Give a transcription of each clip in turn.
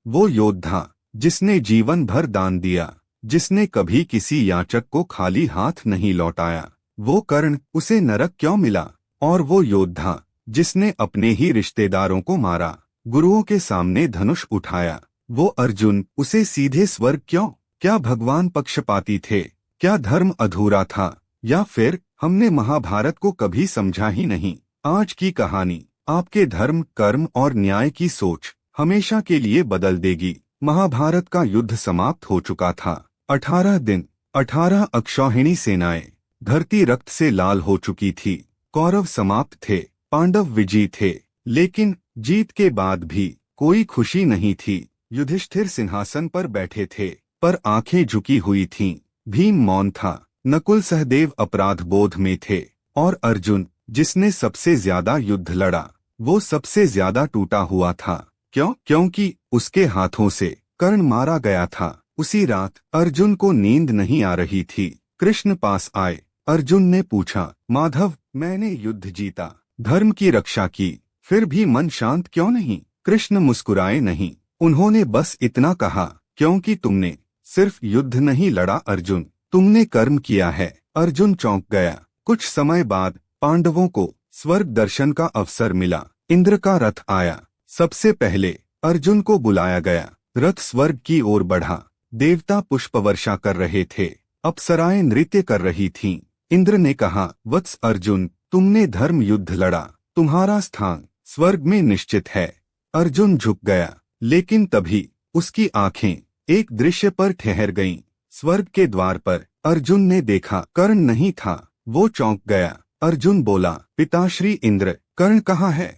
वो योद्धा जिसने जीवन भर दान दिया, जिसने कभी किसी याचक को खाली हाथ नहीं लौटाया। वो कर्ण, उसे नरक क्यों मिला? और वो योद्धा जिसने अपने ही रिश्तेदारों को मारा, गुरुओं के सामने धनुष उठाया। वो अर्जुन, उसे सीधे स्वर्ग क्यों? क्या भगवान पक्षपाती थे? क्या धर्म अधूरा था? या फिर हमने महाभारत को कभी समझा ही नहीं? आज की कहानी आपके धर्म, कर्म और न्याय की सोच हमेशा के लिए बदल देगी। महाभारत का युद्ध समाप्त हो चुका था। 18 दिन, 18 अक्षौहिणी सेनाएं, धरती रक्त से लाल हो चुकी थी। कौरव समाप्त थे, पांडव विजयी थे, लेकिन जीत के बाद भी कोई खुशी नहीं थी। युधिष्ठिर सिंहासन पर बैठे थे, पर आंखें झुकी हुई थीं। भीम मौन था, नकुल सहदेव अपराध बोध में थे, और अर्जुन, जिसने सबसे ज्यादा युद्ध लड़ा, वो सबसे ज्यादा टूटा हुआ था। क्यों? क्योंकि उसके हाथों से कर्ण मारा गया था। उसी रात अर्जुन को नींद नहीं आ रही थी। कृष्ण पास आए। अर्जुन ने पूछा, माधव, मैंने युद्ध जीता, धर्म की रक्षा की, फिर भी मन शांत क्यों नहीं? कृष्ण मुस्कुराए नहीं। उन्होंने बस इतना कहा, क्योंकि तुमने सिर्फ युद्ध नहीं लड़ा अर्जुन, तुमने कर्म किया है। अर्जुन चौंक गया। कुछ समय बाद पांडवों को स्वर्ग दर्शन का अवसर मिला। इंद्र का रथ आया। सबसे पहले अर्जुन को बुलाया गया। रथ स्वर्ग की ओर बढ़ा। देवता पुष्प वर्षा कर रहे थे, अप्सराएं नृत्य कर रही थीं। इंद्र ने कहा, वत्स अर्जुन, तुमने धर्म युद्ध लड़ा, तुम्हारा स्थान स्वर्ग में निश्चित है। अर्जुन झुक गया, लेकिन तभी उसकी आंखें एक दृश्य पर ठहर गईं। स्वर्ग के द्वार पर अर्जुन ने देखा, कर्ण नहीं था। वो चौंक गया। अर्जुन बोला, पिताश्री इंद्र, कर्ण कहाँ है?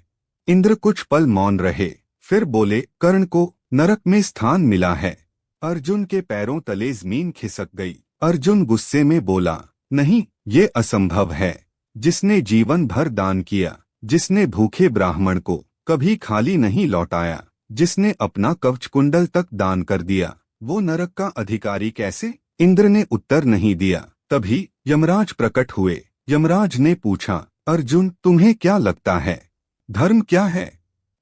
इंद्र कुछ पल मौन रहे, फिर बोले, कर्ण को नरक में स्थान मिला है। अर्जुन के पैरों तले जमीन खिसक गई। अर्जुन गुस्से में बोला, नहीं, ये असंभव है। जिसने जीवन भर दान किया, जिसने भूखे ब्राह्मण को कभी खाली नहीं लौटाया, जिसने अपना कवच कुंडल तक दान कर दिया, वो नरक का अधिकारी कैसे? इंद्र ने उत्तर नहीं दिया। तभी यमराज प्रकट हुए। यमराज ने पूछा, अर्जुन, तुम्हें क्या लगता है, धर्म क्या है?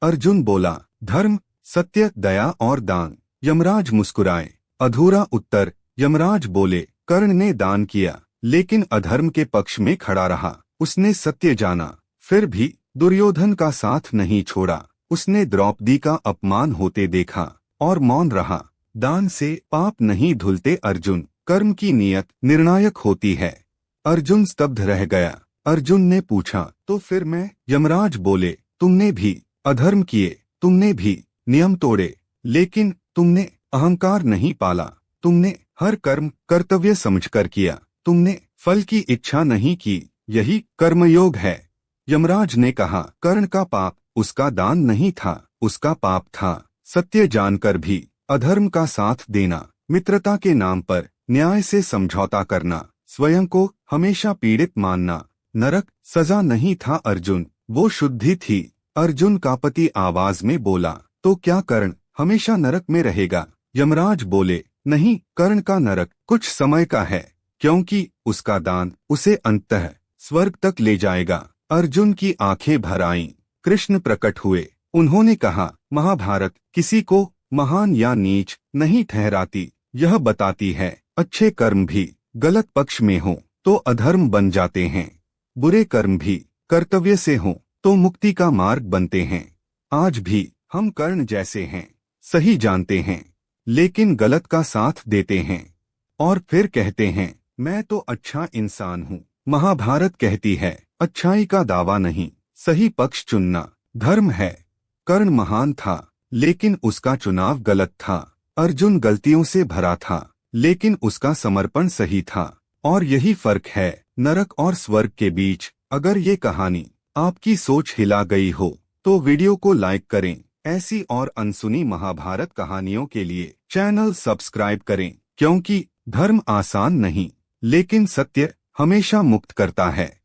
अर्जुन बोला, धर्म सत्य, दया और दान। यमराज मुस्कुराए। अधूरा उत्तर। यमराज बोले, कर्ण ने दान किया, लेकिन अधर्म के पक्ष में खड़ा रहा। उसने सत्य जाना, फिर भी दुर्योधन का साथ नहीं छोड़ा। उसने द्रौपदी का अपमान होते देखा और मौन रहा। दान से पाप नहीं धुलते अर्जुन, कर्म की नियत निर्णायक होती है। अर्जुन स्तब्ध रह गया। अर्जुन ने पूछा, तो फिर मैं? यमराज बोले, तुमने भी अधर्म किए, तुमने भी नियम तोड़े, लेकिन तुमने अहंकार नहीं पाला। तुमने हर कर्म कर्तव्य समझकर किया। तुमने फल की इच्छा नहीं की। यही कर्मयोग है। यमराज ने कहा, कर्ण का पाप उसका दान नहीं था, उसका पाप था सत्य जानकर भी अधर्म का साथ देना, मित्रता के नाम पर न्याय से समझौता करना, स्वयं को हमेशा पीड़ित मानना। नरक सजा नहीं था अर्जुन, वो शुद्धि थी। अर्जुन कांपती आवाज में बोला, तो क्या कर्ण हमेशा नरक में रहेगा? यमराज बोले, नहीं, कर्ण का नरक कुछ समय का है, क्योंकि उसका दान उसे अंततः स्वर्ग तक ले जाएगा। अर्जुन की आंखें भर आईं। कृष्ण प्रकट हुए। उन्होंने कहा, महाभारत किसी को महान या नीच नहीं ठहराती, यह बताती है अच्छे कर्म भी गलत पक्ष में हो तो अधर्म बन जाते हैं, बुरे कर्म भी कर्तव्य से हो तो मुक्ति का मार्ग बनते हैं। आज भी हम कर्ण जैसे हैं, सही जानते हैं, लेकिन गलत का साथ देते हैं, और फिर कहते हैं, मैं तो अच्छा इंसान हूँ। महाभारत कहती है, अच्छाई का दावा नहीं, सही पक्ष चुनना धर्म है। कर्ण महान था, लेकिन उसका चुनाव गलत था। अर्जुन गलतियों से भरा था, लेकिन उसका समर्पण सही था। और यही फर्क है नरक और स्वर्ग के बीच। अगर ये कहानी आपकी सोच हिला गई हो तो वीडियो को लाइक करें। ऐसी और अनसुनी महाभारत कहानियों के लिए चैनल सब्सक्राइब करें, क्योंकि धर्म आसान नहीं, लेकिन सत्य हमेशा मुक्त करता है।